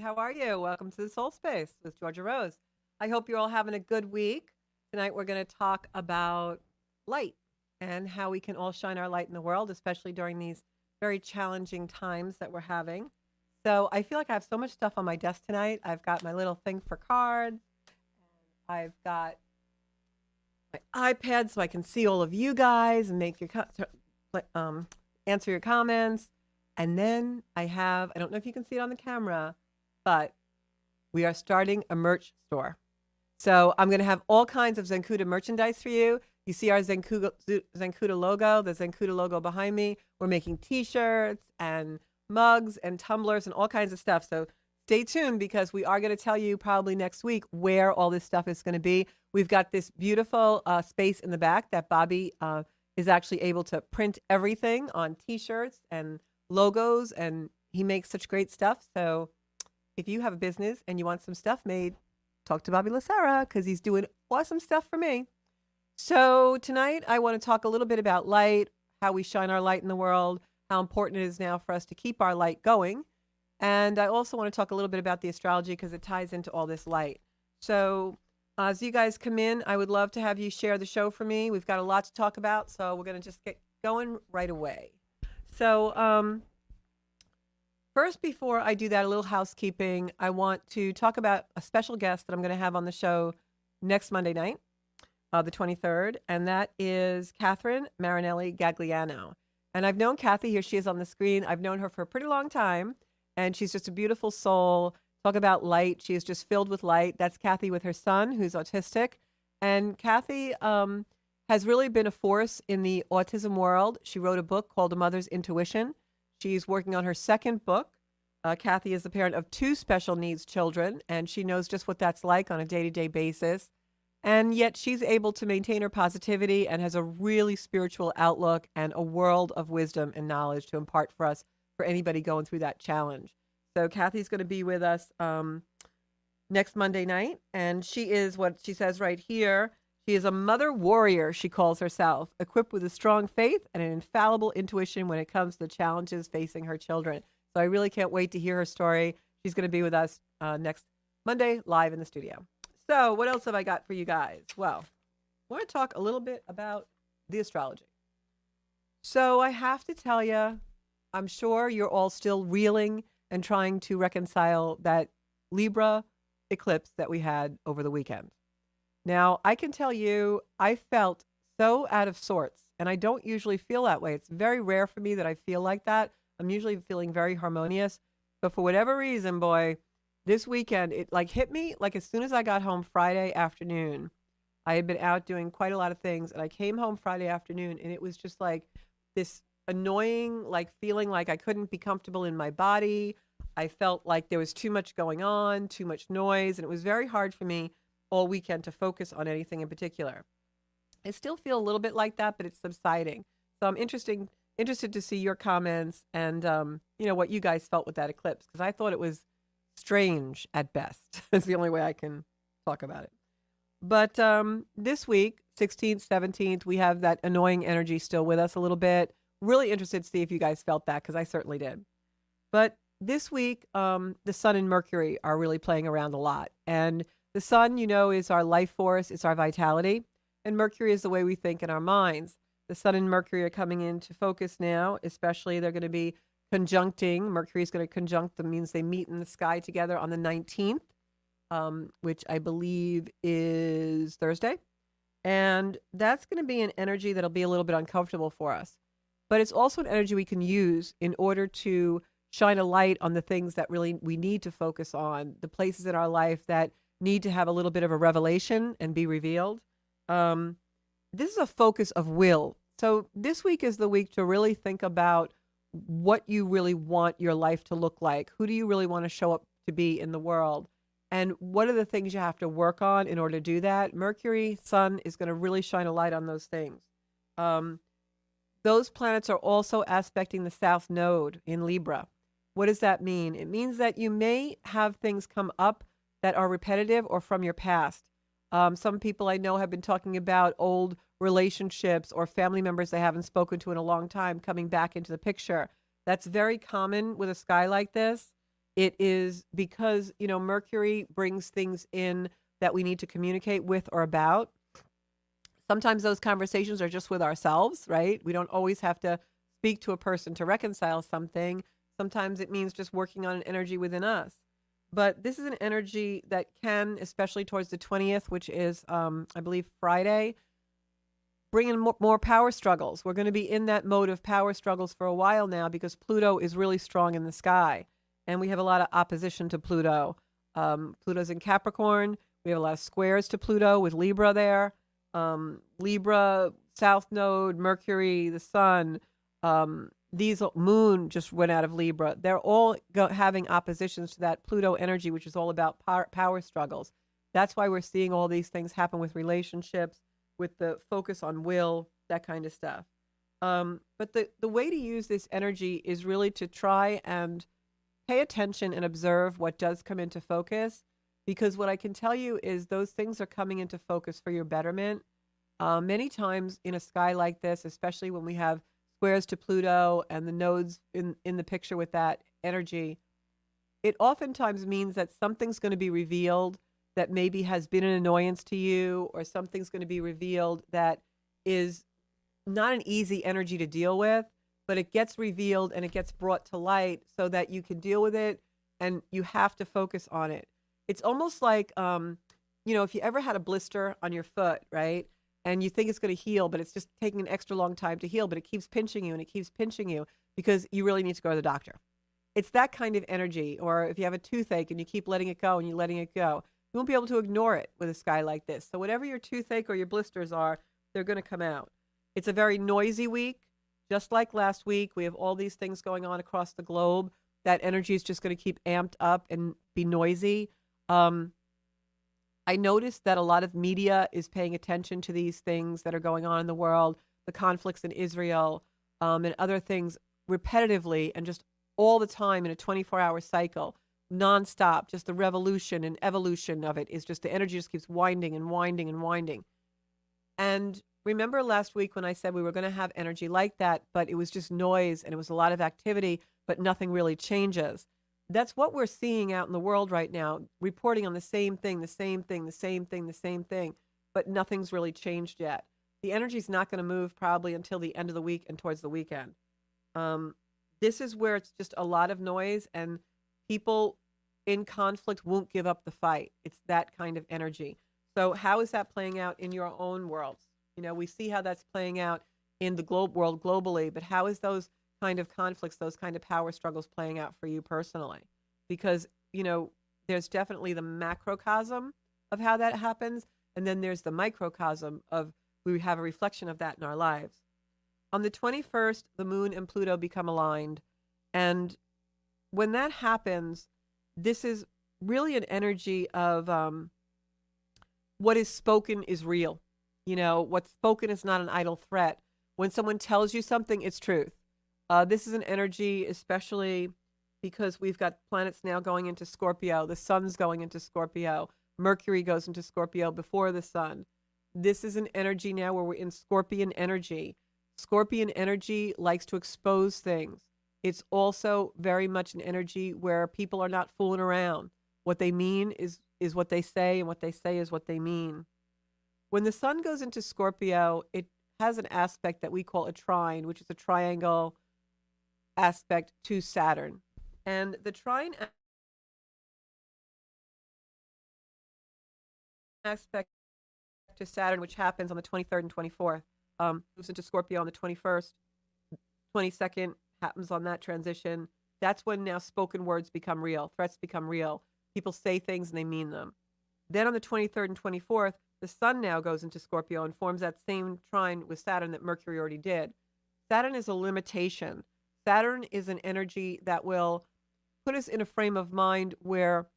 How are you? Welcome to the Soul Space with Georgia Rose. I hope you're all having a good week. Tonight, we're going to talk about light and how we can all shine our light in the world, especially during these very challenging times that we're having. So, I feel like I have so much stuff on my desk tonight. I've got my little thing for cards, I've got my iPad so I can see all of you guys and make your answer your comments. And then I don't know if you can see it on the camera, but we are starting a merch store. So I'm going to have all kinds of Zencuda merchandise for you. You see our Zencuda logo, the Zencuda logo behind me. We're making T-shirts and mugs and tumblers and all kinds of stuff. So stay tuned because we are going to tell you probably next week where all this stuff is going to be. We've got this beautiful space in the back that Bobby is actually able to print everything on T-shirts and logos, and he makes such great stuff. So if you have a business and you want some stuff made, talk to Bobby Lacera because he's doing awesome stuff for me. So tonight I want to talk a little bit about light, how we shine our light in the world, how important it is now for us to keep our light going. And I also want to talk a little bit about the astrology because it ties into all this light. So as you guys come in, I would love to have you share the show for me. We've got a lot to talk about, so we're going to just get going right away. So first, before I do that, a little housekeeping. I want to talk about a special guest that I'm going to have on the show next Monday night, the 23rd, and that is Catherine Marinelli Gagliano. And I've known Kathy, here she is on the screen. I've known her for a pretty long time, and she's just a beautiful soul. Talk about light. She is just filled with light. That's Kathy with her son, who's autistic. And Kathy has really been a force in the autism world. She wrote a book called A Mother's Intuition. She's working on her second book. Kathy is the parent of two special needs children, and she knows just what that's like on a day-to-day basis. And yet she's able to maintain her positivity and has a really spiritual outlook and a world of wisdom and knowledge to impart for us, for anybody going through that challenge. So Kathy's going to be with us next Monday night, and she is what she says right here. She is a mother warrior, she calls herself, equipped with a strong faith and an infallible intuition when it comes to the challenges facing her children. So I really can't wait to hear her story. She's going to be with us next Monday live in the studio. So what else have I got for you guys? Well, I want to talk a little bit about the astrology. So I have to tell you, I'm sure you're all still reeling and trying to reconcile that Libra eclipse that we had over the weekend. Now, I can tell you, I felt so out of sorts, and I don't usually feel that way. It's very rare for me that I feel like that. I'm usually feeling very harmonious, but for whatever reason, boy, this weekend, it like hit me like as soon as I got home Friday afternoon. I had been out doing quite a lot of things, and I came home Friday afternoon, and it was just like this annoying, like feeling like I couldn't be comfortable in my body. I felt like there was too much going on, too much noise, and it was very hard for me all weekend to focus on anything in particular. I still feel a little bit like that, but it's subsiding. So I'm interested to see your comments and what you guys felt with that eclipse, because I thought it was strange at best. It's the only way I can talk about it. But this week, 16th, 17th, we have that annoying energy still with us a little bit. Really interested to see if you guys felt that, because I certainly did. But this week, the Sun and Mercury are really playing around a lot. And the Sun, is our life force, it's our vitality, and Mercury is the way we think in our minds. The Sun and Mercury are coming into focus now, especially they're going to be conjuncting. Mercury is going to conjunct them, means they meet in the sky together on the 19th, which I believe is Thursday. And that's going to be an energy that'll be a little bit uncomfortable for us. But it's also an energy we can use in order to shine a light on the things that really we need to focus on, the places in our life that need to have a little bit of a revelation and be revealed. This is a focus of will. So this week is the week to really think about what you really want your life to look like. Who do you really want to show up to be in the world? And what are the things you have to work on in order to do that? Mercury, Sun is going to really shine a light on those things. Those planets are also aspecting the South Node in Libra. What does that mean? It means that you may have things come up that are repetitive or from your past. Some people I know have been talking about old relationships or family members they haven't spoken to in a long time coming back into the picture. That's very common with a sky like this. It is because, Mercury brings things in that we need to communicate with or about. Sometimes those conversations are just with ourselves, right? We don't always have to speak to a person to reconcile something. Sometimes it means just working on an energy within us. But this is an energy that can, especially towards the 20th, which is, I believe, Friday, bring in more power struggles. We're going to be in that mode of power struggles for a while now because Pluto is really strong in the sky. And we have a lot of opposition to Pluto. Pluto's in Capricorn. We have a lot of squares to Pluto with Libra there. Libra, South Node, Mercury, the Sun, these Moon just went out of Libra. They're all having oppositions to that Pluto energy, which is all about power struggles. That's why we're seeing all these things happen with relationships, with the focus on will, that kind of stuff. But the way to use this energy is really to try and pay attention and observe what does come into focus, because what I can tell you is those things are coming into focus for your betterment. Many times in a sky like this, especially when we have squares to Pluto and the nodes in the picture with that energy, it oftentimes means that something's going to be revealed that maybe has been an annoyance to you, or something's going to be revealed that is not an easy energy to deal with, but it gets revealed and it gets brought to light so that you can deal with it, and you have to focus on it. It's almost like, if you ever had a blister on your foot, right? And you think it's going to heal, but it's just taking an extra long time to heal, but it keeps pinching you and it keeps pinching you because you really need to go to the doctor. It's that kind of energy. Or if you have a toothache and you keep letting it go and you're letting it go, you won't be able to ignore it with a sky like this. So whatever your toothache or your blisters are, they're going to come out. It's a very noisy week. Just like last week, we have all these things going on across the globe. That energy is just going to keep amped up and be noisy. I noticed that a lot of media is paying attention to these things that are going on in the world, the conflicts in Israel, and other things repetitively and just all the time in a 24-hour cycle, nonstop. Just the revolution and evolution of it is just the energy just keeps winding and winding and winding. And remember last week when I said we were going to have energy like that, but it was just noise and it was a lot of activity, but nothing really changes. That's what we're seeing out in the world right now, reporting on the same thing, the same thing, the same thing, the same thing, but nothing's really changed yet. The energy's not going to move probably until the end of the week and towards the weekend. This is where it's just a lot of noise, and people in conflict won't give up the fight. It's that kind of energy. So how is that playing out in your own worlds? We see how that's playing out in the world globally, but how is those kind of conflicts, those kind of power struggles playing out for you personally? Because, there's definitely the macrocosm of how that happens, and then there's the microcosm of we have a reflection of that in our lives. On the 21st, the moon and Pluto become aligned. And when that happens, this is really an energy of what is spoken is real. What's spoken is not an idle threat. When someone tells you something, it's truth. This is an energy, especially because we've got planets now going into Scorpio. The sun's going into Scorpio. Mercury goes into Scorpio before the sun. This is an energy now where we're in Scorpion energy. Scorpion energy likes to expose things. It's also very much an energy where people are not fooling around. What they mean is what they say, and what they say is what they mean. When the sun goes into Scorpio, it has an aspect that we call a trine, which is a triangle aspect to Saturn. And the trine aspect to Saturn, which happens on the 23rd and 24th, moves into Scorpio on the 21st, 22nd happens on that transition. That's when now spoken words become real, threats become real. People say things and they mean them. Then on the 23rd and 24th, the sun now goes into Scorpio and forms that same trine with Saturn that Mercury already did. Saturn is a limitation. Saturn is an energy that will put us in a frame of mind where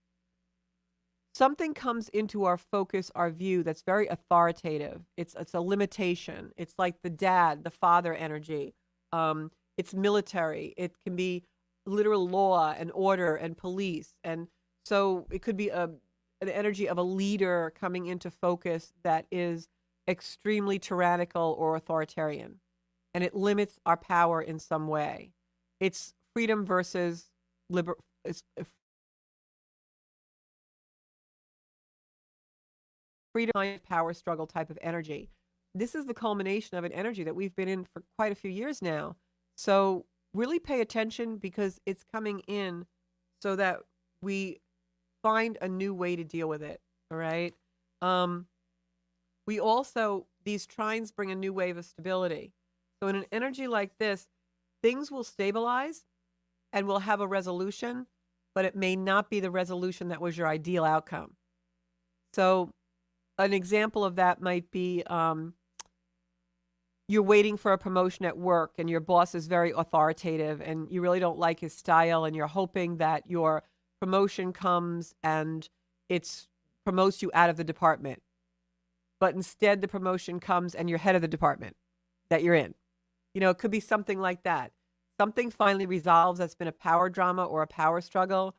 something comes into our focus, our view, that's very authoritative. It's a limitation. It's like the dad, the father energy. It's military. It can be literal law and order and police. And so it could be an energy of a leader coming into focus that is extremely tyrannical or authoritarian. And it limits our power in some way. It's freedom versus freedom, power struggle type of energy. This is the culmination of an energy that we've been in for quite a few years now. So really pay attention because it's coming in so that we find a new way to deal with it. All right. Um, we also, these trines bring a new wave of stability. So in an energy like this, things will stabilize and we'll have a resolution, but it may not be the resolution that was your ideal outcome. So an example of that might be you're waiting for a promotion at work and your boss is very authoritative and you really don't like his style and you're hoping that your promotion comes and it's promotes you out of the department. But instead the promotion comes and you're head of the department that you're in. It could be something like that. Something finally resolves that's been a power drama or a power struggle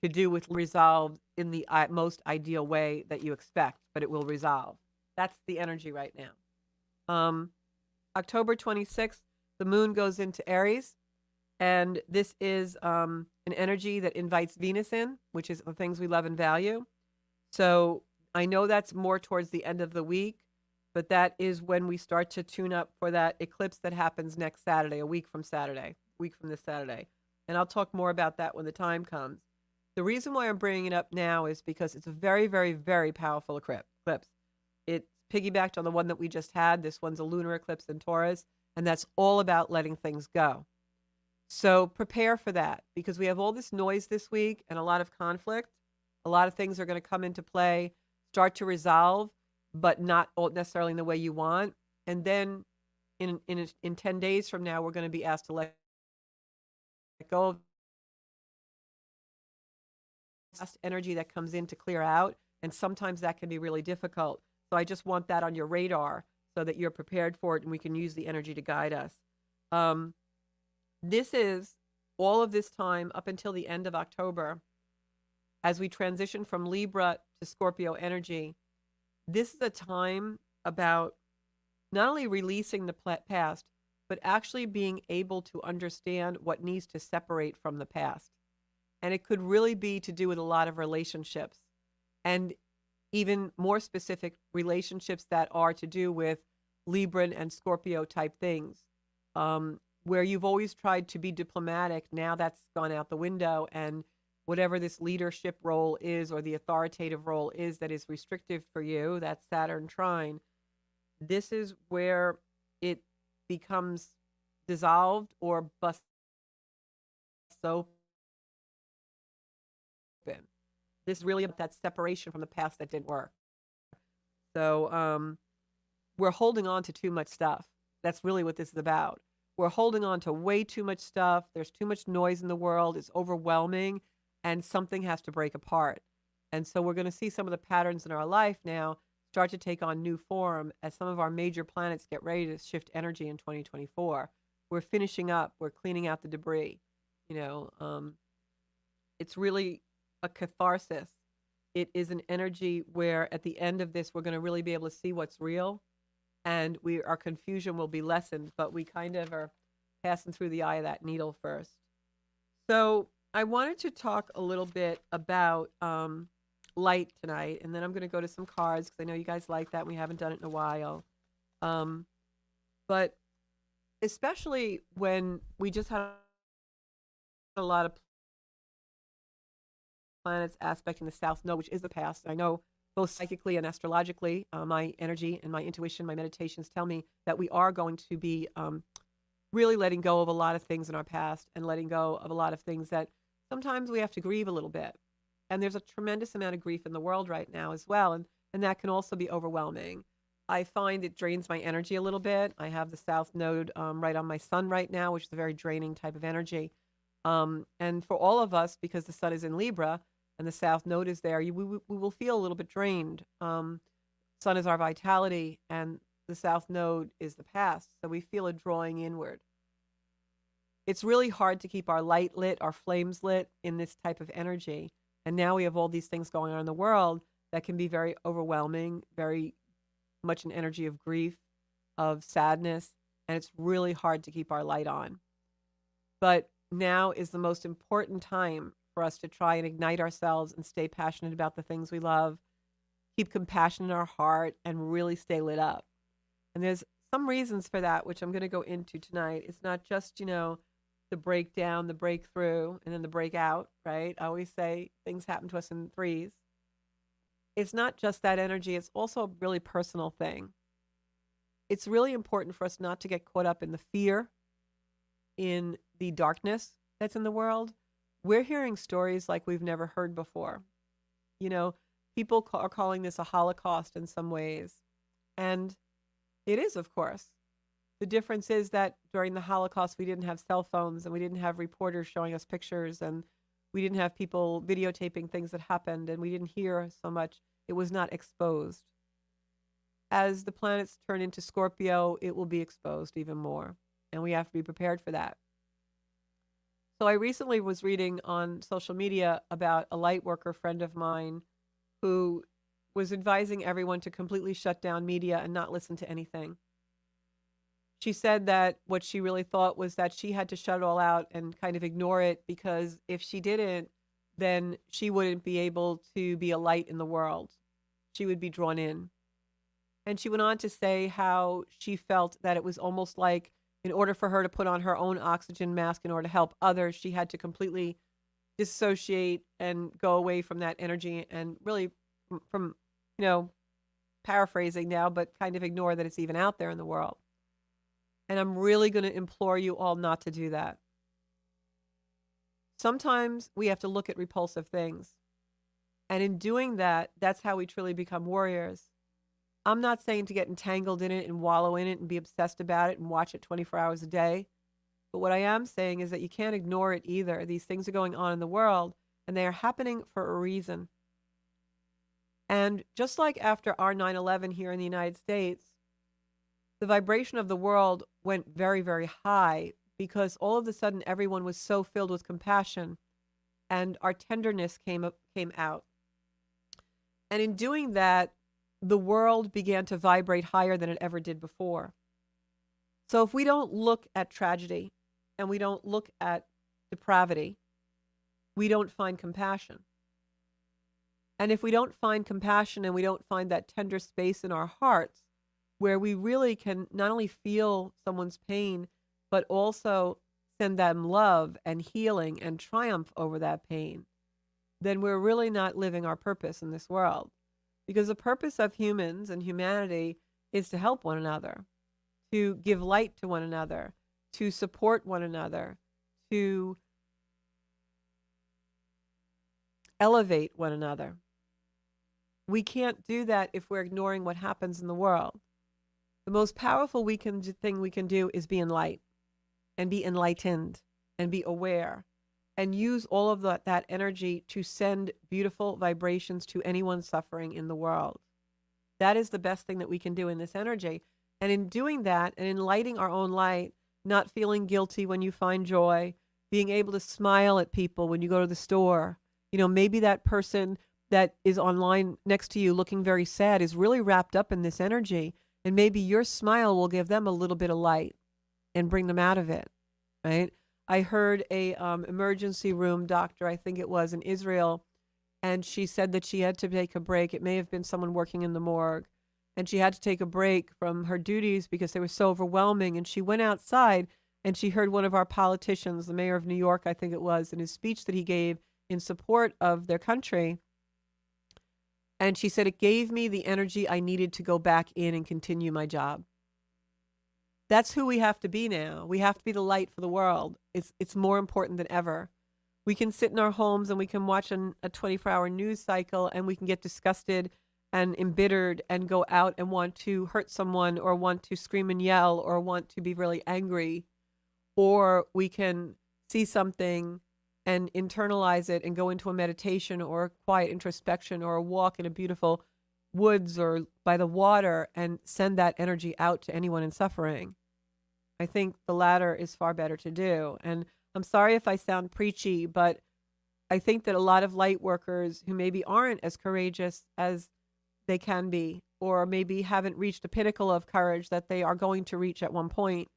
to do with resolved in the most ideal way that you expect, but it will resolve. That's the energy right now. October 26th, the moon goes into Aries, and this is an energy that invites Venus in, which is the things we love and value. So I know that's more towards the end of the week, but that is when we start to tune up for that eclipse that happens next Saturday, a week from this Saturday. And I'll talk more about that when the time comes. The reason why I'm bringing it up now is because it's a very, very, very powerful eclipse. It's piggybacked on the one that we just had. This one's a lunar eclipse in Taurus, and that's all about letting things go. So prepare for that because we have all this noise this week and a lot of conflict. A lot of things are going to come into play, start to resolve, but not necessarily in the way you want. And then in 10 days from now, we're going to be asked to let go of energy that comes in to clear out. And sometimes that can be really difficult. So I just want that on your radar so that you're prepared for it and we can use the energy to guide us. This is all of this time up until the end of October as we transition from Libra to Scorpio energy. This is a time about not only releasing the past, but actually being able to understand what needs to separate from the past. And it could really be to do with a lot of relationships and even more specific relationships that are to do with Libran and Scorpio type things, where you've always tried to be diplomatic. Now that's gone out the window. And whatever this leadership role is or the authoritative role is that is restrictive for you, that Saturn trine, this is where it becomes dissolved or bust open. This is really about that separation from the past that didn't work. So we're holding on to too much stuff. That's really what this is about. We're holding on to way too much stuff. There's too much noise in the world. It's overwhelming, and something has to break apart. And so we're going to see some of the patterns in our life now start to take on new form as some of our major planets get ready to shift energy in 2024. We're finishing up. We're cleaning out the debris. It's really a catharsis. It is an energy where at the end of this, we're going to really be able to see what's real and our confusion will be lessened, but we kind of are passing through the eye of that needle first. So I wanted to talk a little bit about light tonight, and then I'm going to go to some cards because I know you guys like that. We haven't done it in a while. But especially when we just had a lot of planets aspecting the South Node, which is the past. I know both psychically and astrologically, my energy and my intuition, my meditations tell me that we are going to be really letting go of a lot of things in our past and letting go of a lot of things that sometimes we have to grieve a little bit. And there's a tremendous amount of grief in the world right now as well. And that can also be overwhelming. I find it drains my energy a little bit. I have the South Node right on my sun right now, which is a very draining type of energy. And for all of us, because the sun is in Libra and the South Node is there, we will feel a little bit drained. Sun is our vitality and the South Node is the past. So we feel a drawing inward. It's really hard to keep our light lit, our flames lit in this type of energy. And now we have all these things going on in the world that can be very overwhelming, very much an energy of grief, of sadness, and it's really hard to keep our light on. But now is the most important time for us to try and ignite ourselves and stay passionate about the things we love, keep compassion in our heart, and really stay lit up. And there's some reasons for that, which I'm going to go into tonight. It's not just, the breakdown, the breakthrough, and then the breakout, right? I always say things happen to us in threes. It's not just that energy, it's also a really personal thing. It's really important for us not to get caught up in the fear, in the darkness that's in the world. We're hearing stories like we've never heard before. You know, people are calling this a Holocaust in some ways. And it is, of course. The difference is that during the Holocaust, we didn't have cell phones and we didn't have reporters showing us pictures and we didn't have people videotaping things that happened and we didn't hear so much. It was not exposed. As the planets turn into Scorpio, it will be exposed even more. And we have to be prepared for that. So I recently was reading on social media about a light worker friend of mine who was advising everyone to completely shut down media and not listen to anything. She said that what she really thought was that she had to shut it all out and kind of ignore it because if she didn't, then she wouldn't be able to be a light in the world. She would be drawn in. And she went on to say how she felt that it was almost like in order for her to put on her own oxygen mask in order to help others, she had to completely dissociate and go away from that energy and really from paraphrasing now, but kind of ignore that it's even out there in the world. And I'm really going to implore you all not to do that. Sometimes we have to look at repulsive things. And in doing that, that's how we truly become warriors. I'm not saying to get entangled in it and wallow in it and be obsessed about it and watch it 24 hours a day. But what I am saying is that you can't ignore it either. These things are going on in the world and they are happening for a reason. And just like after our 9/11 here in the United States, the vibration of the world went very, very high because all of a sudden everyone was so filled with compassion and our tenderness came out. And in doing that, the world began to vibrate higher than it ever did before. So if we don't look at tragedy and we don't look at depravity, we don't find compassion. And if we don't find compassion and we don't find that tender space in our hearts where we really can not only feel someone's pain, but also send them love and healing and triumph over that pain, then we're really not living our purpose in this world. Because the purpose of humans and humanity is to help one another, to give light to one another, to support one another, to elevate one another. We can't do that if we're ignoring what happens in the world. The most powerful thing we can do is be in light and be enlightened and be aware and use all of that energy to send beautiful vibrations to anyone suffering in the world. That is the best thing that we can do in this energy. And in doing that and in lighting our own light, not feeling guilty when you find joy, being able to smile at people when you go to the store. Maybe that person that is online next to you looking very sad is really wrapped up in this energy. And maybe your smile will give them a little bit of light and bring them out of it, right? I heard a emergency room doctor, I think it was in Israel, and she said that she had to take a break. It may have been someone working in the morgue. And she had to take a break from her duties because they were so overwhelming. And she went outside and she heard one of our politicians, the mayor of New York, I think it was, in his speech that he gave in support of their country. And she said, it gave me the energy I needed to go back in and continue my job. That's who we have to be now. We have to be the light for the world. It's more important than ever. We can sit in our homes and we can watch a 24-hour news cycle and we can get disgusted and embittered and go out and want to hurt someone or want to scream and yell or want to be really angry. Or we can see something and internalize it and go into a meditation or a quiet introspection or a walk in a beautiful woods or by the water and send that energy out to anyone in suffering. I think the latter is far better to do. And I'm sorry if I sound preachy, but I think that a lot of light workers who maybe aren't as courageous as they can be, or maybe haven't reached the pinnacle of courage that they are going to reach at one point,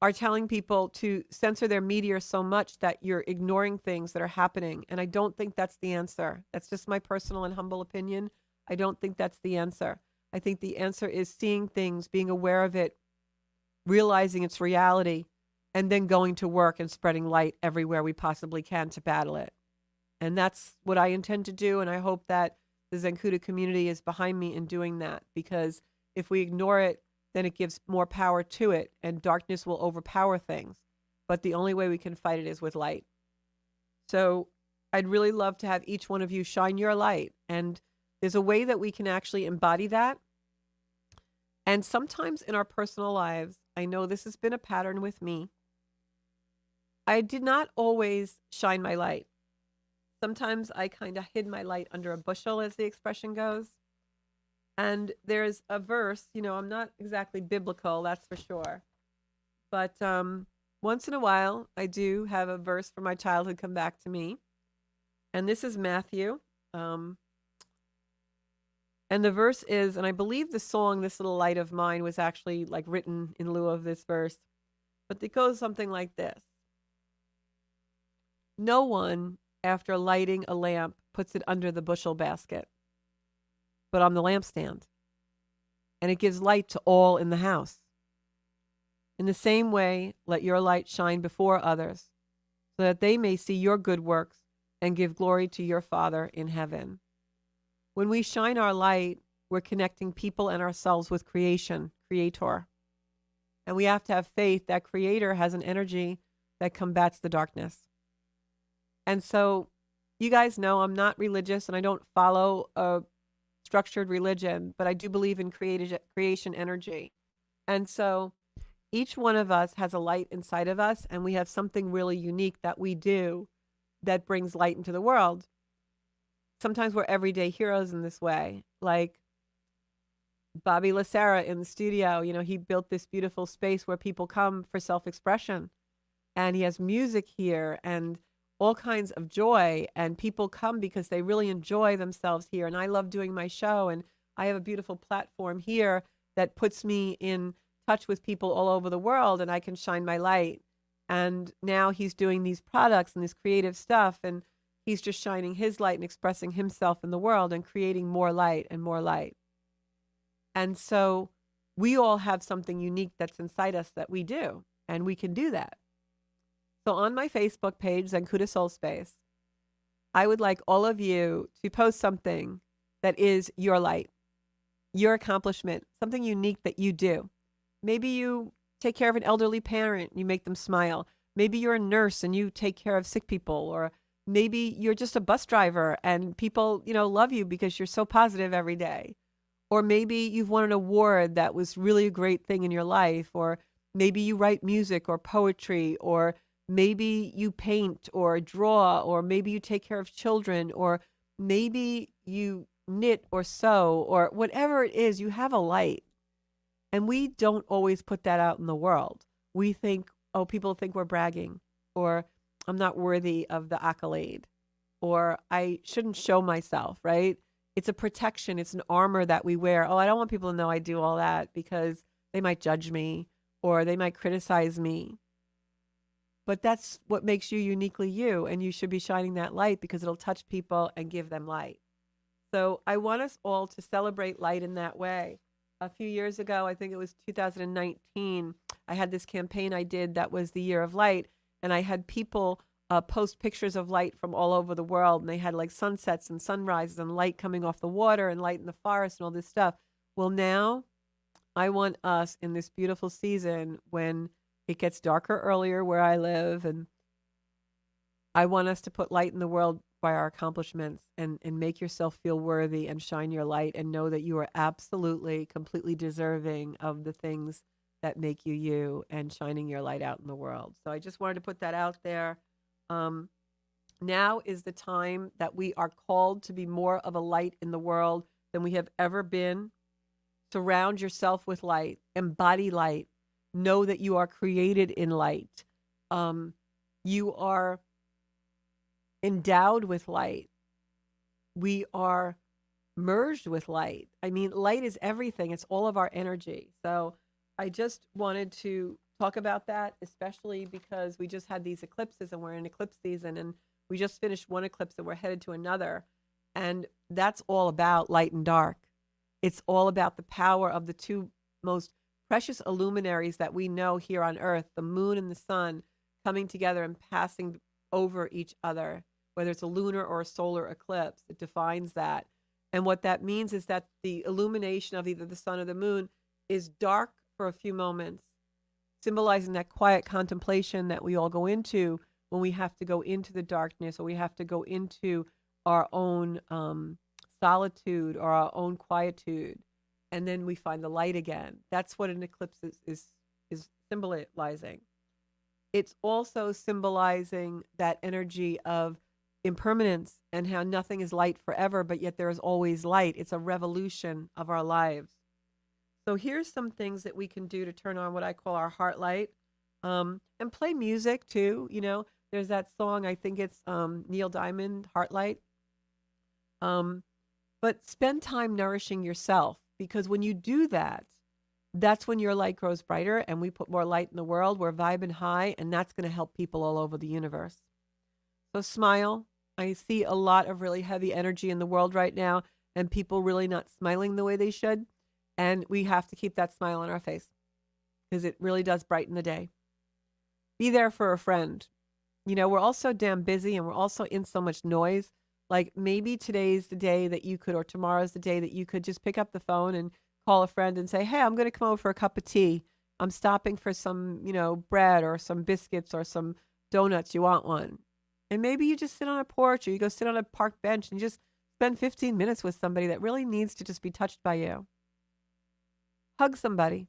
are telling people to censor their media so much that you're ignoring things that are happening. And I don't think that's the answer. That's just my personal and humble opinion. I don't think that's the answer. I think the answer is seeing things, being aware of it, realizing its reality, and then going to work and spreading light everywhere we possibly can to battle it. And that's what I intend to do. And I hope that the Zencuda community is behind me in doing that, because if we ignore it, then it gives more power to it, and darkness will overpower things. But the only way we can fight it is with light. So I'd really love to have each one of you shine your light. And there's a way that we can actually embody that. And sometimes in our personal lives, I know this has been a pattern with me. I did not always shine my light. Sometimes I kind of hid my light under a bushel, as the expression goes. And there's a verse, I'm not exactly biblical, that's for sure. But once in a while, I do have a verse from my childhood come back to me. And this is Matthew. And the verse is, and I believe the song, This Little Light of Mine, was actually like written in lieu of this verse. But it goes something like this. No one, after lighting a lamp, puts it under the bushel basket, but on the lampstand, and it gives light to all in the house. In the same way, let your light shine before others, so that they may see your good works and give glory to your Father in heaven. When we shine our light, we're connecting people and ourselves with creation, Creator. And we have to have faith that Creator has an energy that combats the darkness. And so, you guys know I'm not religious and I don't follow a structured religion, but I do believe in creation energy. And so each one of us has a light inside of us, and we have something really unique that we do that brings light into the world. Sometimes we're everyday heroes in this way, like Bobby Lacera in the studio. He built this beautiful space where people come for self-expression, and he has music here and all kinds of joy, and people come because they really enjoy themselves here. And I love doing my show, and I have a beautiful platform here that puts me in touch with people all over the world, and I can shine my light. And now he's doing these products and this creative stuff, and he's just shining his light and expressing himself in the world and creating more light and more light. And so we all have something unique that's inside us that we do, and we can do that. So on my Facebook page, Zencuda Soul Space, I would like all of you to post something that is your light, your accomplishment, something unique that you do. Maybe you take care of an elderly parent, you make them smile. Maybe you're a nurse and you take care of sick people, or maybe you're just a bus driver and people, love you because you're so positive every day. Or maybe you've won an award that was really a great thing in your life, or maybe you write music or poetry, or maybe you paint or draw, or maybe you take care of children, or maybe you knit or sew, or whatever it is, you have a light. And we don't always put that out in the world. We think, people think we're bragging, or I'm not worthy of the accolade, or I shouldn't show myself, right? It's a protection. It's an armor that we wear. I don't want people to know I do all that because they might judge me or they might criticize me. But that's what makes you uniquely you, and you should be shining that light because it'll touch people and give them light. So I want us all to celebrate light in that way. A few years ago, I think it was 2019, I had this campaign I did that was the Year of Light, and I had people post pictures of light from all over the world, and they had like sunsets and sunrises and light coming off the water and light in the forest and all this stuff. Well, now I want us in this beautiful season when it gets darker earlier where I live, and I want us to put light in the world by our accomplishments and make yourself feel worthy and shine your light and know that you are absolutely, completely deserving of the things that make you you and shining your light out in the world. So I just wanted to put that out there. Now is the time that we are called to be more of a light in the world than we have ever been. Surround yourself with light, embody light, know that you are created in light. You are endowed with light. We are merged with light. I mean, light is everything. It's all of our energy. So I just wanted to talk about that, especially because we just had these eclipses and we're in eclipse season and we just finished one eclipse and we're headed to another. And that's all about light and dark. It's all about the power of the two most precious illuminaries that we know here on Earth, the moon and the sun, coming together and passing over each other, whether it's a lunar or a solar eclipse. It defines that. And what that means is that the illumination of either the sun or the moon is dark for a few moments, symbolizing that quiet contemplation that we all go into when we have to go into the darkness or we have to go into our own solitude or our own quietude. And then we find the light again. That's what an eclipse is symbolizing. It's also symbolizing that energy of impermanence and how nothing is light forever, but yet there is always light. It's a revolution of our lives. So here's some things that we can do to turn on what I call our heart light, and play music too. You know, there's that song, I think it's Neil Diamond, Heartlight. But spend time nourishing yourself, because when you do that, that's when your light grows brighter and we put more light in the world. We're vibing high, and that's going to help people all over the universe. So smile. I see a lot of really heavy energy in the world right now and people really not smiling the way they should. And we have to keep that smile on our face because it really does brighten the day. Be there for a friend. You know, we're all so damn busy and we're also in so much noise. Like maybe today's the day that you could, or tomorrow's the day that you could just pick up the phone and call a friend and say, hey, I'm going to come over for a cup of tea. I'm stopping for some, bread or some biscuits or some donuts. You want one? And maybe you just sit on a porch or you go sit on a park bench and just spend 15 minutes with somebody that really needs to just be touched by you. Hug somebody.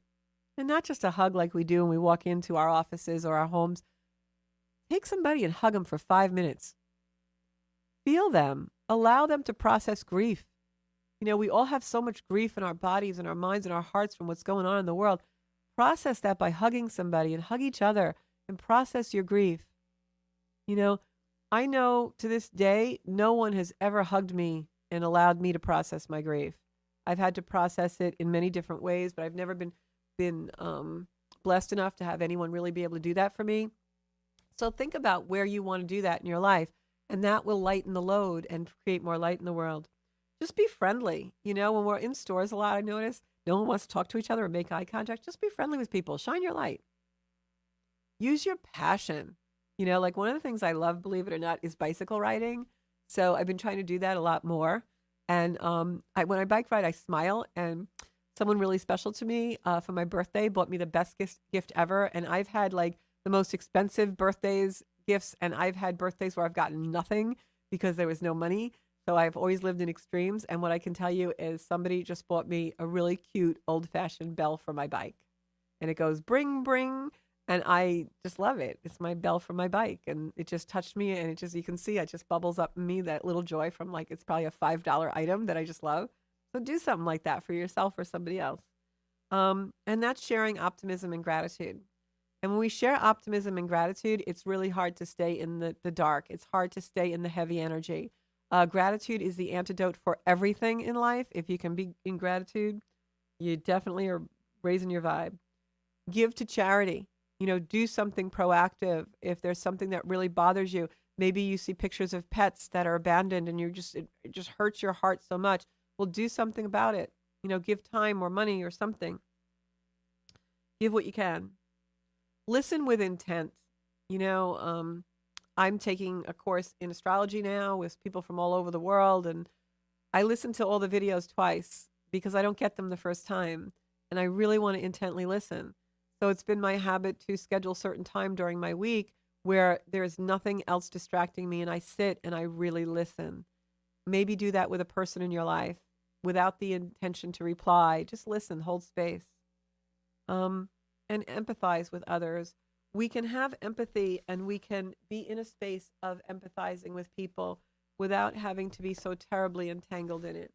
And not just a hug like we do when we walk into our offices or our homes. Take somebody and hug them for 5 minutes. Feel them. Allow them to process grief. You know, we all have so much grief in our bodies and our minds and our hearts from what's going on in the world. Process that by hugging somebody and hug each other and process your grief. You know, I know to this day, no one has ever hugged me and allowed me to process my grief. I've had to process it in many different ways, but I've never been blessed enough to have anyone really be able to do that for me. So think about where you want to do that in your life, and that will lighten the load and create more light in the world. Just be friendly. You know, when we're in stores a lot, I notice no one wants to talk to each other or make eye contact. Just be friendly with people. Shine your light. Use your passion. You know, like one of the things I love, believe it or not, is bicycle riding. So I've been trying to do that a lot more. And when I bike ride, I smile. And someone really special to me for my birthday bought me the best gift ever. And I've had like the most expensive gifts. And I've had birthdays where I've gotten nothing because there was no money. So I've always lived in extremes. And what I can tell you is somebody just bought me a really cute old-fashioned bell for my bike. And it goes bring, bring. And I just love it. It's my bell for my bike. And it just touched me. And you can see it just bubbles up in me, that little joy from like, it's probably a $5 item that I just love. So do something like that for yourself or somebody else. And that's sharing optimism and gratitude. And when we share optimism and gratitude, it's really hard to stay in the dark. It's hard to stay in the heavy energy. Gratitude is the antidote for everything in life. If you can be in gratitude, you definitely are raising your vibe. Give to charity. You know, do something proactive. If there's something that really bothers you, maybe you see pictures of pets that are abandoned and it just hurts your heart so much. Well, do something about it. You know, give time or money or something. Give what you can. Listen with intent. You know, I'm taking a course in astrology now with people from all over the world, and I listen to all the videos twice because I don't get them the first time, and I really want to intently listen. So it's been my habit to schedule certain time during my week where there's nothing else distracting me, and I sit and I really listen. Maybe do that with a person in your life without the intention to reply. Just listen, hold space, and empathize with others. We can have empathy and we can be in a space of empathizing with people without having to be so terribly entangled in it,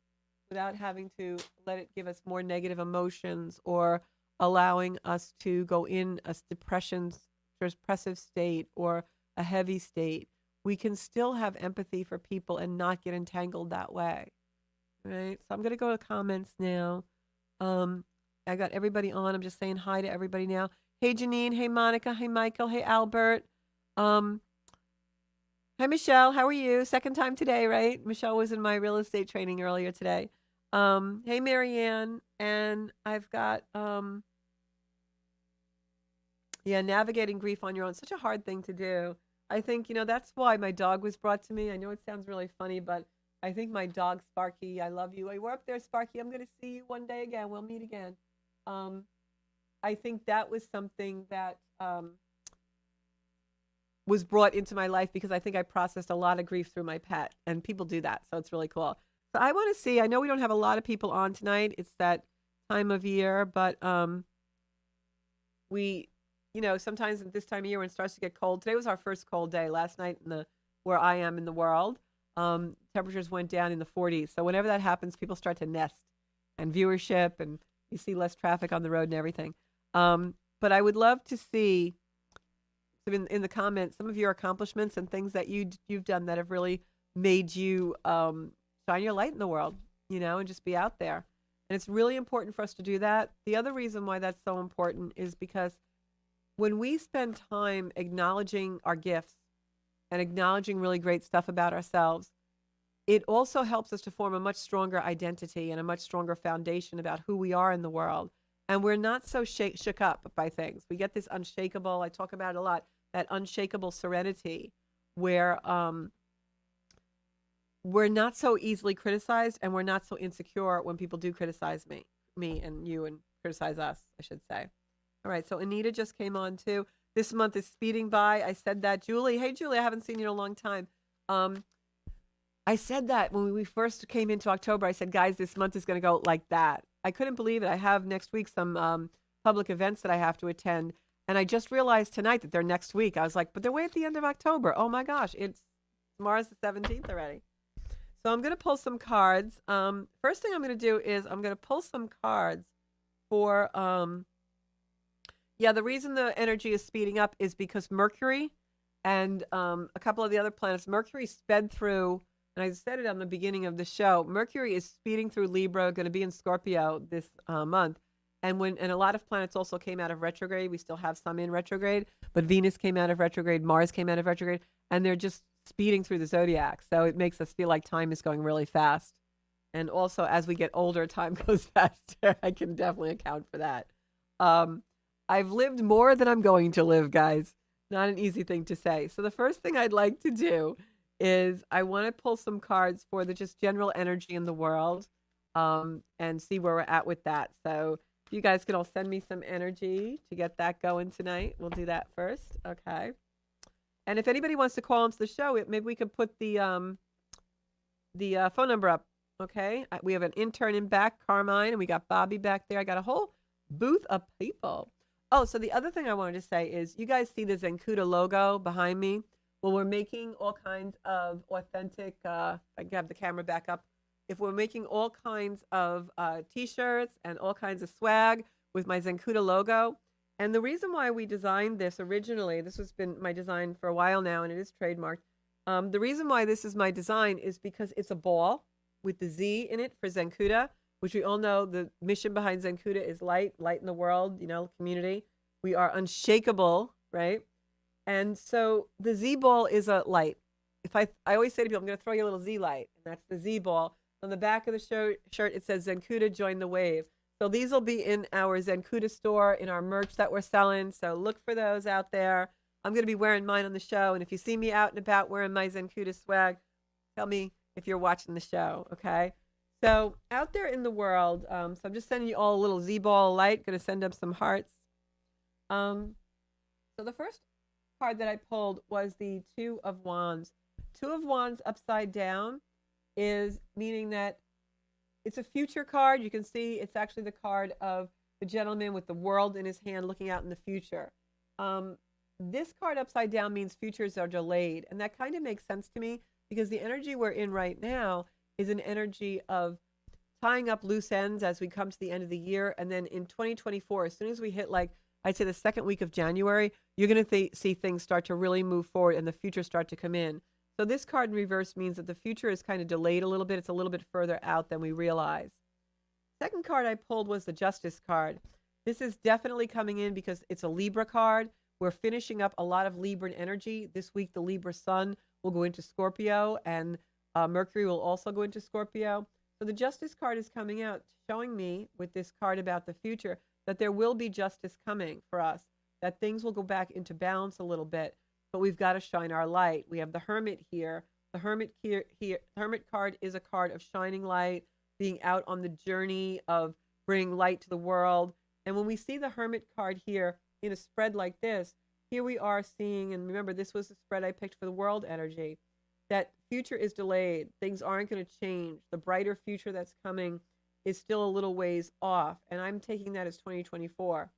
without having to let it give us more negative emotions or allowing us to go in a depressive state or a heavy state. We can still have empathy for people and not get entangled that way, right? So I'm going to go to comments now. I got everybody on. I'm just saying hi to everybody now. Hey, Janine. Hey, Monica. Hey, Michael. Hey, Albert. Um, Hi, Michelle. How are you? Second time today, right? Michelle was in my real estate training earlier today. Hey, Marianne. And I've got, yeah, navigating grief on your own. Such a hard thing to do. I think, that's why my dog was brought to me. I know it sounds really funny, but I think my dog, Sparky, I love you. Hey, we're up there, Sparky. I'm going to see you one day again. We'll meet again. Um, I think that was something that was brought into my life because I think I processed a lot of grief through my pet, and people do that. So it's really cool. So I want to see, I know we don't have a lot of people on tonight. It's that time of year, but we, sometimes at this time of year when it starts to get cold, today was our first cold day. Last night where I am in the world, temperatures went down in the 40s. So whenever that happens, people start to nest and viewership, and you see less traffic on the road and everything. But I would love to see in the comments some of your accomplishments and things that you've done that have really made you shine your light in the world, and just be out there. And it's really important for us to do that. The other reason why that's so important is because when we spend time acknowledging our gifts and acknowledging really great stuff about ourselves, it also helps us to form a much stronger identity and a much stronger foundation about who we are in the world. And we're not so shook up by things. We get this unshakable, I talk about it a lot, that unshakable serenity where we're not so easily criticized, and we're not so insecure when people do criticize me and you, and criticize us, I should say. All right, so Anita just came on too. This month is speeding by. I said that. Julie, hey Julie, I haven't seen you in a long time. I said that when we first came into October. I said, guys, this month is going to go like that. I couldn't believe it. I have next week some public events that I have to attend, and I just realized tonight that they're next week. I was like, but they're way at the end of October. Oh my gosh, tomorrow's the 17th already. So I'm going to pull some cards. First thing I'm going to do is I'm going to pull some cards for, the reason the energy is speeding up is because Mercury and a couple of the other planets, Mercury sped through, and I said it on the beginning of the show, Mercury is speeding through Libra, going to be in Scorpio this month. And a lot of planets also came out of retrograde. We still have some in retrograde, but Venus came out of retrograde, Mars came out of retrograde, and they're just speeding through the zodiac. So it makes us feel like time is going really fast. And also, as we get older, time goes faster. I can definitely account for that. I've lived more than I'm going to live, guys. Not an easy thing to say. So the first thing I'd like to do is I want to pull some cards for the just general energy in the world, and see where we're at with that. So you guys can all send me some energy to get that going tonight. We'll do that first. Okay. And if anybody wants to call into the show, maybe we could put the phone number up. Okay. We have an intern in back, Carmine, and we got Bobby back there. I got a whole booth of people. Oh, so the other thing I wanted to say is you guys see the Zencuda logo behind me? Well, we're making all kinds of authentic, I can have the camera back up. If we're making all kinds of T-shirts and all kinds of swag with my Zencuda logo. And the reason why we designed this originally, this has been my design for a while now, and it is trademarked. The reason why this is my design is because it's a ball with the Z in it for Zencuda, which we all know the mission behind Zencuda is light in the world, community. We are unshakable, right? And so the Z ball is a light. I always say to people, I'm going to throw you a little Z light, and that's the Z ball. On the back of the shirt, it says Zencuda, join the wave. So these will be in our Zencuda store, in our merch that we're selling. So look for those out there. I'm going to be wearing mine on the show. And if you see me out and about wearing my Zencuda swag, tell me if you're watching the show, okay? So out there in the world, so I'm just sending you all a little Z-ball light. Going to send up some hearts. So the first card that I pulled was the Two of Wands. Two of Wands upside down is meaning that it's a future card. You can see it's actually the card of the gentleman with the world in his hand looking out in the future. This card upside down means futures are delayed. And that kind of makes sense to me because the energy we're in right now is an energy of tying up loose ends as we come to the end of the year. And then in 2024, as soon as we hit, like, I'd say the second week of January, you're going to see things start to really move forward and the future start to come in. So this card in reverse means that the future is kind of delayed a little bit. It's a little bit further out than we realize. Second card I pulled was the Justice card. This is definitely coming in because it's a Libra card. We're finishing up a lot of Libran energy. This week, the Libra sun will go into Scorpio, and Mercury will also go into Scorpio. So the Justice card is coming out, showing me with this card about the future that there will be justice coming for us, that things will go back into balance a little bit, but we've got to shine our light. We have the Hermit here. The Hermit card is a card of shining light, being out on the journey of bringing light to the world. And when we see the Hermit card here in a spread like this, here we are seeing, and remember, this was the spread I picked for the world energy, that future is delayed. Things aren't going to change. The brighter future that's coming is still a little ways off. And I'm taking that as 2024.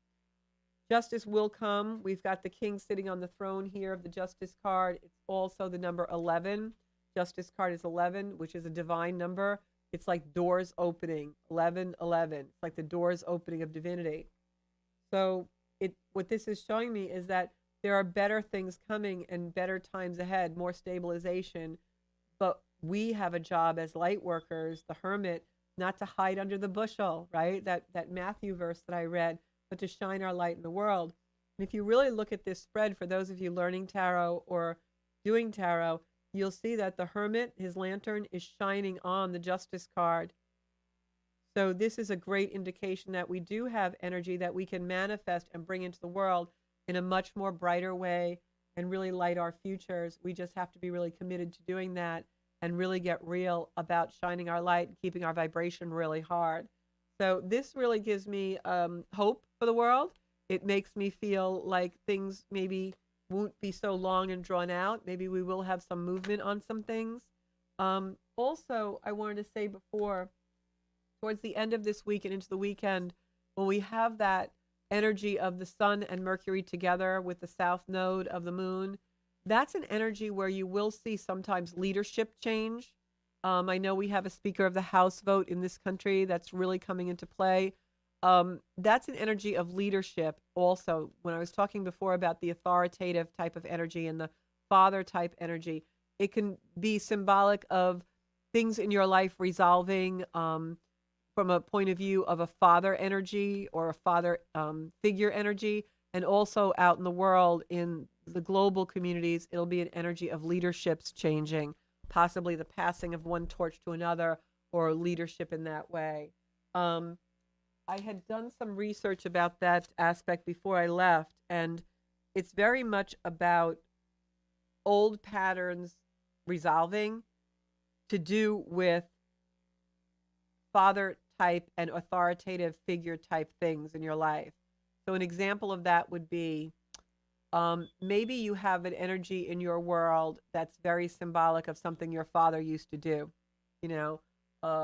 Justice will come. We've got the king sitting on the throne here of the Justice card. It's also the number 11. Justice card is 11, which is a divine number. It's like doors opening, 11, 11. It's like the doors opening of divinity. So what this is showing me is that there are better things coming and better times ahead, more stabilization. But we have a job as light workers, the hermit, not to hide under the bushel, right? That Matthew verse that I read, but to shine our light in the world. And if you really look at this spread, for those of you learning tarot or doing tarot, you'll see that the hermit, his lantern, is shining on the Justice card. So this is a great indication that we do have energy that we can manifest and bring into the world in a much more brighter way and really light our futures. We just have to be really committed to doing that and really get real about shining our light and keeping our vibration really hard. So this really gives me hope for the world. It makes me feel like things maybe won't be so long and drawn out. Maybe we will have some movement on some things. Also, I wanted to say before, towards the end of this week and into the weekend, when we have that energy of the sun and Mercury together with the south node of the moon, that's an energy where you will see sometimes leadership change. I know we have a Speaker of the House vote in this country that's really coming into play. That's an energy of leadership also. When I was talking before about the authoritative type of energy and the father type energy, it can be symbolic of things in your life resolving from a point of view of a father energy or a father figure energy. And also out in the world, in the global communities, it'll be an energy of leaderships changing, possibly the passing of one torch to another or leadership in that way. I had done some research about that aspect before I left, and it's very much about old patterns resolving to do with father type and authoritative figure type things in your life. So an example of that would be maybe you have an energy in your world that's very symbolic of something your father used to do. You know,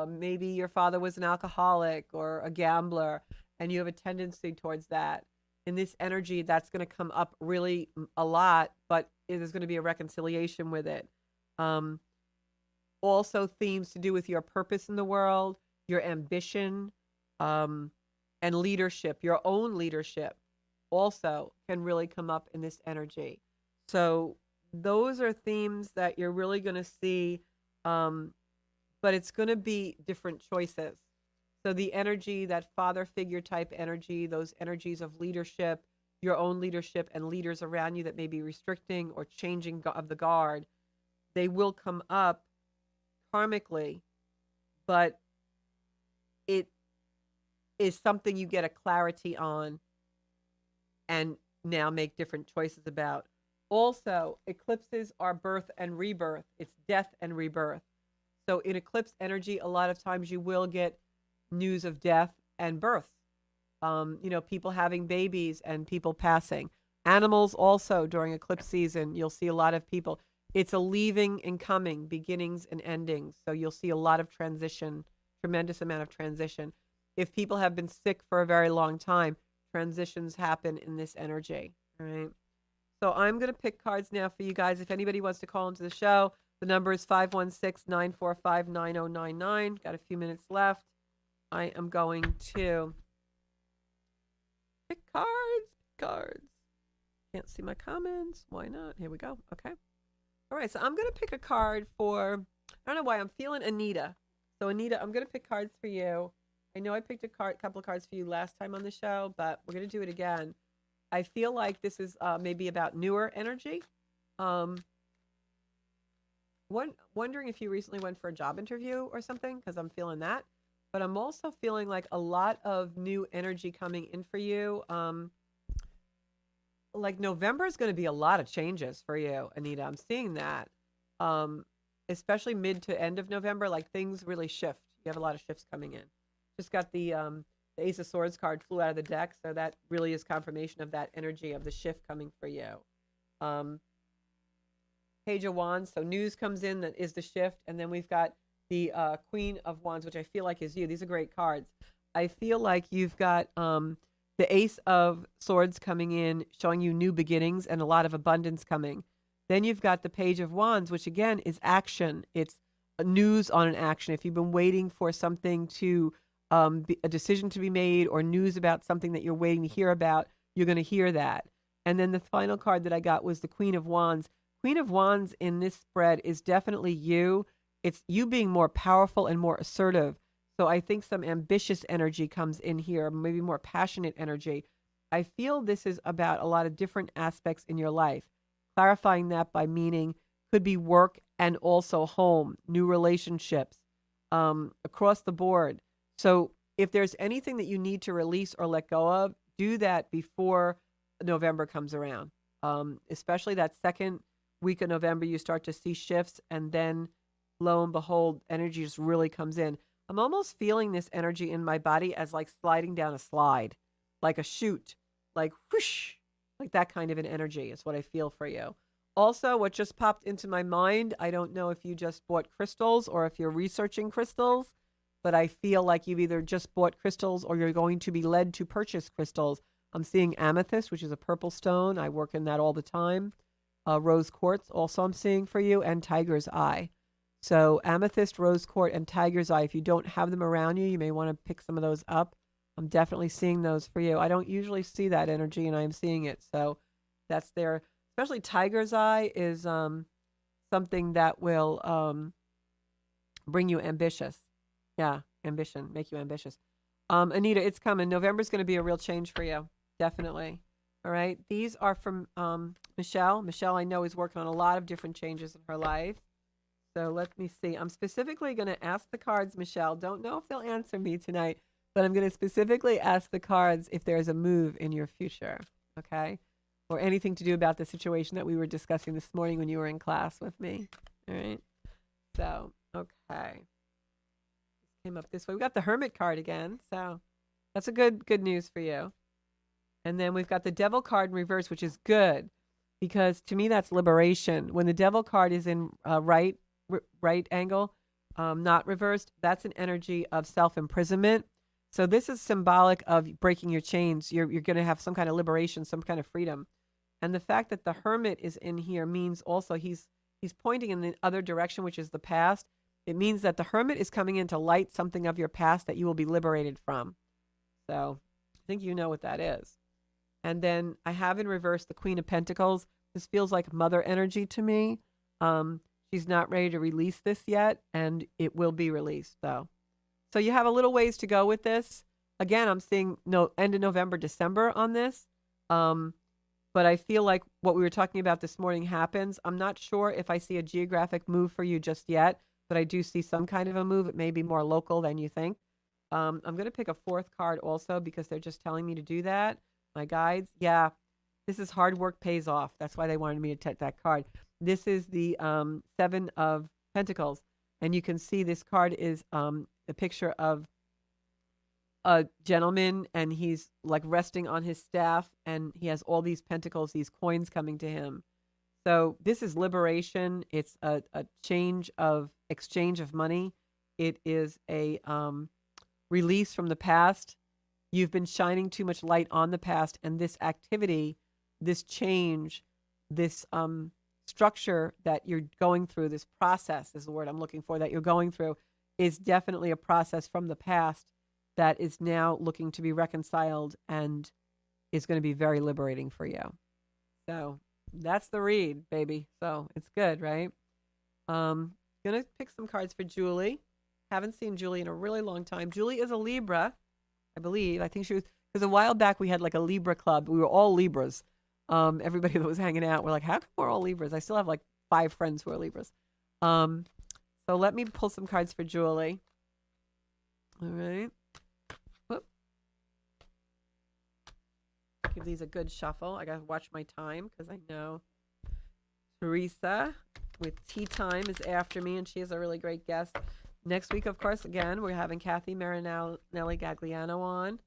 maybe your father was an alcoholic or a gambler, and you have a tendency towards that. In this energy, that's going to come up really a lot, but there's going to be a reconciliation with it. Also, themes to do with your purpose in the world, your ambition, and leadership, your own leadership also can really come up in this energy. So those are themes that you're really going to see, but it's going to be different choices. So the energy, that father figure type energy, those energies of leadership, your own leadership and leaders around you that may be restricting or changing of the guard, they will come up karmically, but it is something you get a clarity on and now make different choices about. Also, eclipses are birth and rebirth. It's death and rebirth. So in eclipse energy, a lot of times you will get news of death and birth. People having babies and people passing. Animals also during eclipse season, you'll see a lot of people. It's a leaving and coming, beginnings and endings. So you'll see a lot of transition, tremendous amount of transition. If people have been sick for a very long time, transitions happen in this energy. All right. So I'm going to pick cards now for you guys. If anybody wants to call into the show, the number is 516-945-9099. Got a few minutes left. I am going to pick cards. Can't see my comments. Why not? Here we go. Okay. All right. So I'm going to pick a card for, I don't know why, I'm feeling Anita. So Anita, I'm going to pick cards for you. I know I picked a couple of cards for you last time on the show, but we're going to do it again. I feel like this is maybe about newer energy. Um, wondering if you recently went for a job interview or something, because I'm feeling that. But I'm also feeling like a lot of new energy coming in for you. Like November is going to be a lot of changes for you, Anita. I'm seeing that. Um, Especially mid to end of November, like things really shift. You have a lot of shifts coming in. Just got the Ace of Swords card flew out of the deck, so that really is confirmation of that energy of the shift coming for you. Um, Page of Wands, so news comes in that is the shift, and then we've got the Queen of Wands, which I feel like is you. These are great cards. I feel like you've got the Ace of Swords coming in, showing you new beginnings and a lot of abundance coming. Then you've got the Page of Wands, which again is action. It's news on an action. If you've been waiting for something to a decision to be made or news about something that you're waiting to hear about, you're going to hear that. And then the final card that I got was the Queen of Wands. Queen of Wands in this spread is definitely you. It's you being more powerful and more assertive. So I think some ambitious energy comes in here, maybe more passionate energy. I feel this is about a lot of different aspects in your life. Clarifying that by meaning could be work and also home, new relationships, across the board. So if there's anything that you need to release or let go of, do that before November comes around. Especially that second week of November, you start to see shifts, and then lo and behold, energy just really comes in. I'm almost feeling this energy in my body as like sliding down a slide, like a chute, like whoosh, like that kind of an energy is what I feel for you. Also, what just popped into my mind, I don't know if you just bought crystals or if you're researching crystals, but I feel like you've either just bought crystals or you're going to be led to purchase crystals. I'm seeing amethyst, which is a purple stone. I work in that all the time. Rose quartz, also I'm seeing for you, and tiger's eye. So amethyst, rose quartz, and tiger's eye. If you don't have them around you, you may want to pick some of those up. I'm definitely seeing those for you. I don't usually see that energy, and I'm seeing it. So that's there. Especially tiger's eye is something that will bring you ambitious. Yeah, ambition, make you ambitious. Anita, it's coming. November's going to be a real change for you. Definitely. All right. These are from Michelle. Michelle, I know, is working on a lot of different changes in her life. So let me see. I'm specifically going to ask the cards, Michelle. Don't know if they'll answer me tonight, but I'm going to specifically ask the cards if there's a move in your future. Okay. Or anything to do about the situation that we were discussing this morning when you were in class with me. All right. So, okay. Came up this way. We got the Hermit card again. So that's a good news for you. And then we've got the Devil card in reverse, which is good because to me that's liberation. When the Devil card is in right angle, not reversed, that's an energy of self-imprisonment. So this is symbolic of breaking your chains. You're going to have some kind of liberation, some kind of freedom. And the fact that the Hermit is in here means also he's pointing in the other direction, which is the past. It means that the Hermit is coming in to light something of your past that you will be liberated from. So I think you know what that is. And then I have in reverse the Queen of Pentacles. This feels like mother energy to me. She's not ready to release this yet, and it will be released, though. So you have a little ways to go with this. Again, I'm seeing end of November, December on this. But I feel like what we were talking about this morning happens. I'm not sure if I see a geographic move for you just yet, but I do see some kind of a move. It may be more local than you think. I'm going to pick a fourth card also because they're just telling me to do that. My guides. Yeah, this is hard work pays off. That's why they wanted me to take that card. This is the Seven of Pentacles. And you can see this card is a picture of a gentleman, and he's like resting on his staff, and he has all these pentacles, these coins coming to him. So this is liberation. It's a exchange of money. It is a release from the past. You've been shining too much light on the past, and this activity, this change, this structure that you're going through, this process is the word I'm looking for, that you're going through, is definitely a process from the past that is now looking to be reconciled and is going to be very liberating for you. So that's the read, baby. So it's good, right? Going to pick some cards for Julie. Haven't seen Julie in a really long time. Julie is a Libra, I believe. I think she was, because a while back we had like a Libra club. We were all Libras. Everybody that was hanging out, we're like, how come we're all Libras? I still have like 5 friends who are Libras. Um, so let me pull some cards for Julie. All right. Whoop. Give these a good shuffle. I got to watch my time because I know Teresa with Tea Time is after me, and she is a really great guest. Next week, of course, again, we're having Kathy Marinelli Gagliano on.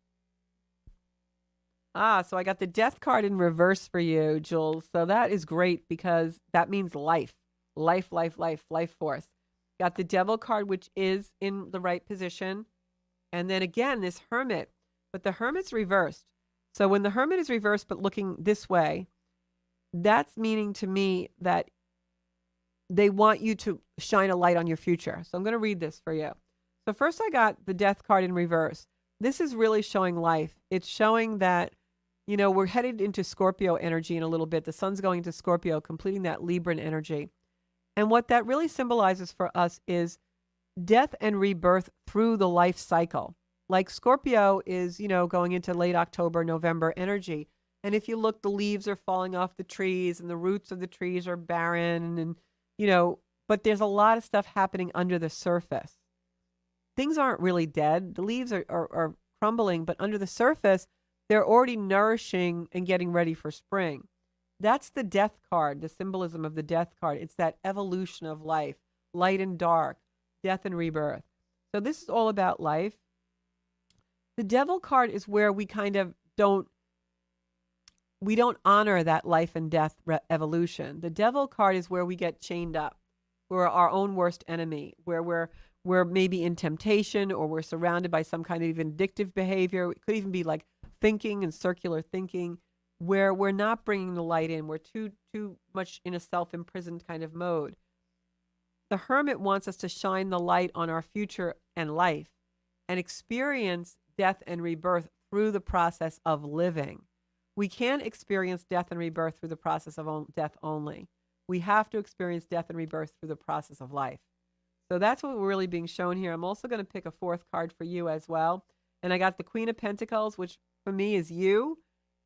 So I got the death card in reverse for you, Jules. So that is great because that means life. Life force. Got the devil card, which is in the right position. And then again, this hermit. But the hermit's reversed. So when the hermit is reversed but looking this way, that's meaning to me that they want you to shine a light on your future. So I'm going to read this for you. So first I got the death card in reverse. This is really showing life. It's showing that, we're headed into Scorpio energy in a little bit. The sun's going into Scorpio, completing that Libran energy. And what that really symbolizes for us is death and rebirth through the life cycle. Like Scorpio is, going into late October, November energy. And if you look, the leaves are falling off the trees and the roots of the trees are barren and, but there's a lot of stuff happening under the surface. Things aren't really dead. The leaves are crumbling, but under the surface, they're already nourishing and getting ready for spring. That's the death card, the symbolism of the death card. It's that evolution of life, light and dark, death and rebirth. So this is all about life. The devil card is where we kind of don't honor that life and death evolution. The devil card is where we get chained up. We're our own worst enemy, where we're maybe in temptation or we're surrounded by some kind of vindictive behavior. It could even be like thinking and circular thinking, where we're not bringing the light in. We're too much in a self-imprisoned kind of mode. The hermit wants us to shine the light on our future and life and experience death and rebirth through the process of living. We can't experience death and rebirth through the process of death only. We have to experience death and rebirth through the process of life. So that's what we're really being shown here. I'm also going to pick a 4th card for you as well. And I got the Queen of Pentacles, which for me is you.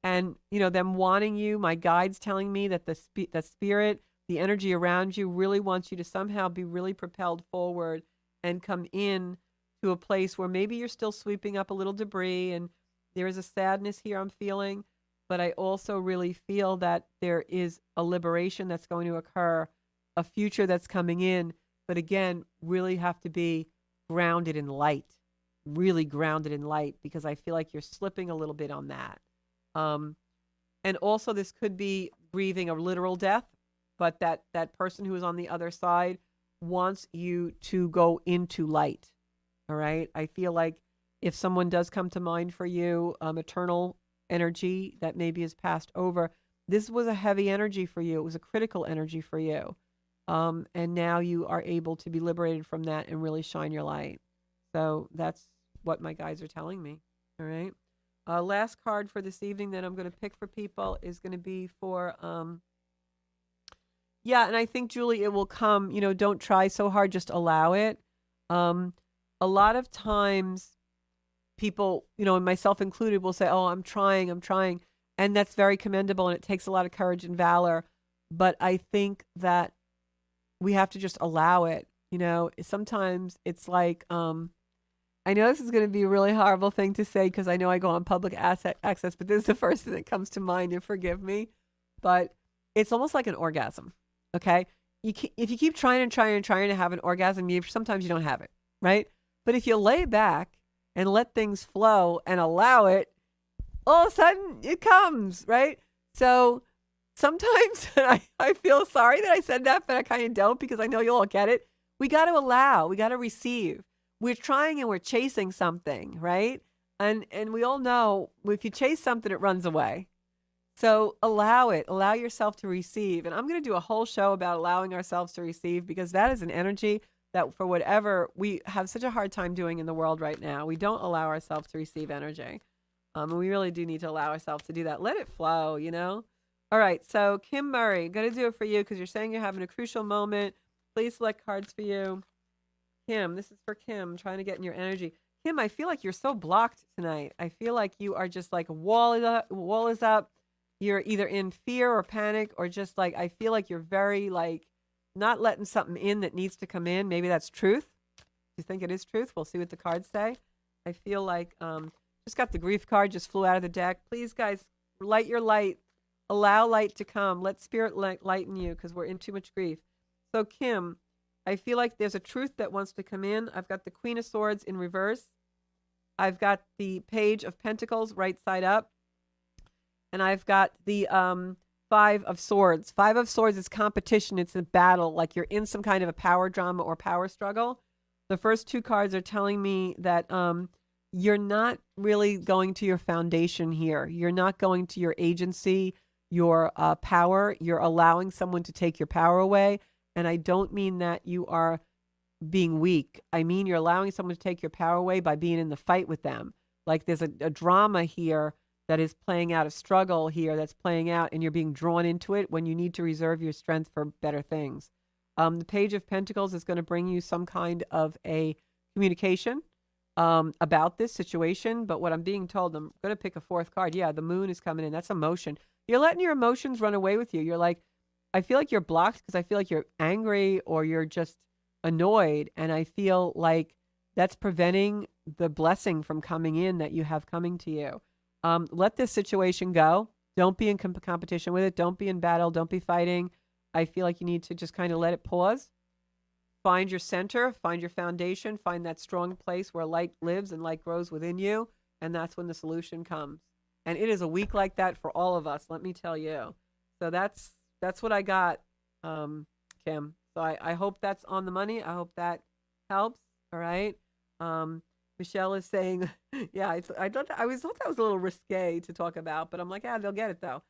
And, them wanting you, my guides telling me that the spirit, the energy around you really wants you to somehow be really propelled forward and come in to a place where maybe you're still sweeping up a little debris and there is a sadness here I'm feeling. But I also really feel that there is a liberation that's going to occur, a future that's coming in. But again, really have to be grounded in light, really grounded in light, because I feel like you're slipping a little bit on that. And also this could be grieving a literal death, but that person who is on the other side wants you to go into light. All right. I feel like if someone does come to mind for you, eternal energy that maybe is passed over, this was a heavy energy for you. It was a critical energy for you. And now you are able to be liberated from that and really shine your light. So that's what my guides are telling me. All right. Last card for this evening that I'm going to pick for people is going to be for, and I think, Julie, it will come. Don't try so hard, just allow it. A lot of times people, and myself included, will say, oh, I'm trying. And that's very commendable. And it takes a lot of courage and valor. But I think that we have to just allow it. Sometimes it's like, I know this is going to be a really horrible thing to say because I know I go on public access, but this is the first thing that comes to mind, and forgive me. But it's almost like an orgasm, okay? If you keep trying to have an orgasm, sometimes you don't have it, right? But if you lay back and let things flow and allow it, all of a sudden it comes, right? So sometimes I feel sorry that I said that, but I kind of don't because I know you'll all get it. We got to allow, we got to receive. We're trying and we're chasing something, right? And we all know if you chase something, it runs away. So allow it. Allow yourself to receive. And I'm going to do a whole show about allowing ourselves to receive because that is an energy that for whatever we have such a hard time doing in the world right now, we don't allow ourselves to receive energy. And we really do need to allow ourselves to do that. Let it flow, All right. So Kim Murray, going to do it for you because you're saying you're having a crucial moment. Please select cards for you. Kim, this is for Kim. I'm trying to get in your energy. Kim, I feel like you're so blocked tonight. I feel like you are just like wall is up, wall is up. You're either in fear or panic, or just like I feel like you're very like not letting something in that needs to come in. Maybe that's truth. You think it is truth? We'll see what the cards say. I feel like just got the grief card, just flew out of the deck. Please, guys, light your light. Allow light to come. Let spirit lighten you because we're in too much grief. So, Kim, I feel like there's a truth that wants to come in. I've got the Queen of Swords in reverse. I've got the Page of Pentacles right side up. And I've got the Five of Swords. Five of Swords is competition. It's a battle. Like you're in some kind of a power drama or power struggle. The first two cards are telling me that you're not really going to your foundation here. You're not going to your agency, your power. You're allowing someone to take your power away. And I don't mean that you are being weak. I mean you're allowing someone to take your power away by being in the fight with them. Like there's a drama here that is playing out, a struggle here that's playing out, and you're being drawn into it when you need to reserve your strength for better things. The Page of Pentacles is going to bring you some kind of a communication about this situation. But what I'm being told, I'm going to pick a fourth card. Yeah, the Moon is coming in. That's emotion. You're letting your emotions run away with you. You're like, I feel like you're blocked because I feel like you're angry or you're just annoyed. And I feel like that's preventing the blessing from coming in that you have coming to you. Let this situation go. Don't be in competition with it. Don't be in battle. Don't be fighting. I feel like you need to just kind of let it pause. Find your center. Find your foundation. Find that strong place where light lives and light grows within you. And that's when the solution comes. And it is a week like that for all of us, let me tell you. So that's what I got, Kim. So I hope that's on the money. I hope that helps. All right. Michelle is saying, yeah, I thought that was a little risque to talk about, but I'm like, yeah, they'll get it though.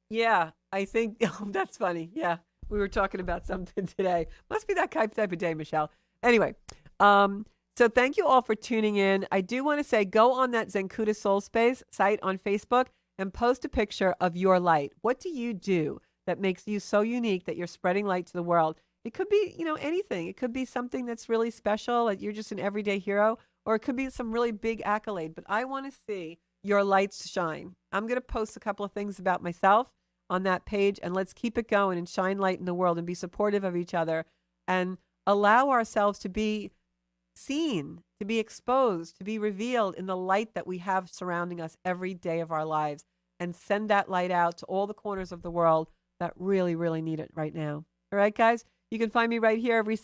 Yeah, I think that's funny. Yeah, we were talking about something today. Must be that type of day, Michelle. Anyway, so thank you all for tuning in. I do want to say, go on that Zencuda Soul Space site on Facebook and post a picture of your light. What do you do that makes you so unique that you're spreading light to the world? It could be, anything. It could be something that's really special, like you're just an everyday hero, or it could be some really big accolade. But I want to see your lights shine. I'm going to post a couple of things about myself on that page, and let's keep it going and shine light in the world and be supportive of each other and allow ourselves to be seen, to be exposed, to be revealed in the light that we have surrounding us every day of our lives, and send that light out to all the corners of the world that really, really need it right now. All right, guys? You can find me right here every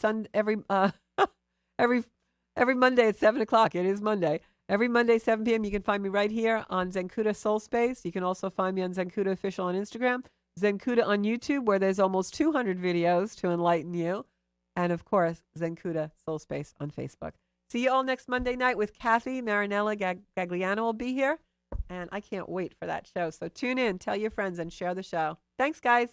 every Monday at 7 o'clock. It is Monday. Every Monday, 7 p.m., you can find me right here on Zencuda Soul Space. You can also find me on Zencuda Official on Instagram, Zencuda on YouTube, where there's almost 200 videos to enlighten you, and, of course, Zencuda Soul Space on Facebook. See you all next Monday night with Kathy Marinella Gagliano will be here, and I can't wait for that show. So tune in, tell your friends, and share the show. Thanks, guys.